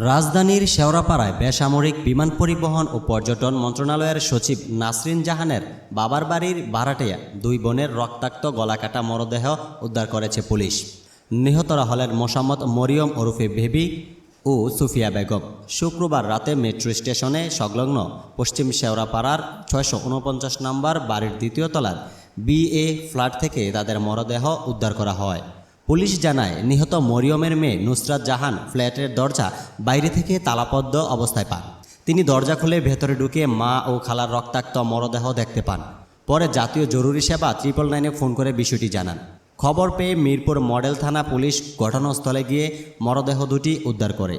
রাজধানীর শেওড়াপাড়ায় বেসামরিক বিমান পরিবহন ও পর্যটন মন্ত্রণালয়ের সচিব নাসরিন জাহানের বাবার বাড়ির ভাড়াটিয়া দুই বোনের রক্তাক্ত গলাকাটা মরদেহ উদ্ধার করেছে পুলিশ। নিহতরা হলেন মোসাম্মদ মরিয়ম ওরফে বেবি ও সুফিয়া বেগম। শুক্রবার রাতে মেট্রো স্টেশনে সংলগ্ন পশ্চিম শেওড়াপাড়ার 649 নম্বর বাড়ির দ্বিতীয় তলার BA ফ্ল্যাট থেকে তাদের মরদেহ উদ্ধার করা হয়। পুলিশ জানায়, নিহত মরিয়মের মেয়ে নুসরাত জাহান ফ্ল্যাটের দরজা বাইরে থেকে তালাবদ্ধ অবস্থায় পান। তিনি দরজা খুলে ভেতরে ঢুকে মা ও খালার রক্তাক্ত মরদেহ দেখতে পান। পরে জাতীয় জরুরি সেবা 999-এ ফোন করে বিষয়টি জানান। খবর পেয়ে মিরপুর মডেল থানা পুলিশ ঘটনাস্থলে গিয়ে মরদেহ দুটি উদ্ধার করে।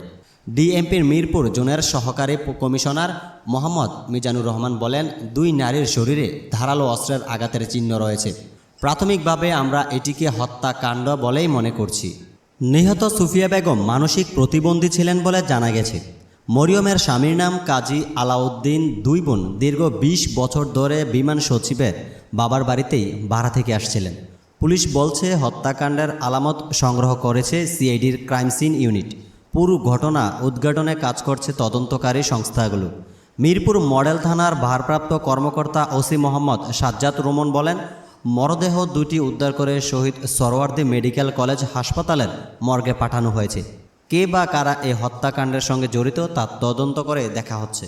ডিএমপির মিরপুর জোনের সহকারী কমিশনার মোহাম্মদ মিজানুর রহমান বলেন, দুই নারীর শরীরে ধারালো অস্ত্রের আঘাতের চিহ্ন রয়েছে। প্রাথমিকভাবে আমরা এটিকে হত্যাকাণ্ড বলেই মনে করছি। নিহত সুফিয়া বেগম মানসিক প্রতিবন্ধী ছিলেন বলে জানা গেছে। মরিয়মের স্বামীর নাম কাজী আলাউদ্দিন। দুই বোন দীর্ঘ 20 বছর ধরে বিমান সচিবের বাবার বাড়িতেই ভাড়া থেকে আসছিলেন। পুলিশ বলছে, হত্যাকাণ্ডের আলামত সংগ্রহ করেছে সিআইডির ক্রাইম সিন ইউনিট। পুরো ঘটনা উদ্ঘাটনে কাজ করছে তদন্তকারী সংস্থাগুলো। মিরপুর মডেল থানার ভারপ্রাপ্ত কর্মকর্তা ওসি মোহাম্মদ সাজ্জাদ রোমন বলেন, মরদেহ দুটি উদ্ধার করে শহীদ সরওয়ার্দী মেডিকেল কলেজ হাসপাতালের মর্গে পাঠানো হয়েছে। কে বা কারা এই হত্যাকাণ্ডের সঙ্গে জড়িত তা তদন্ত করে দেখা হচ্ছে।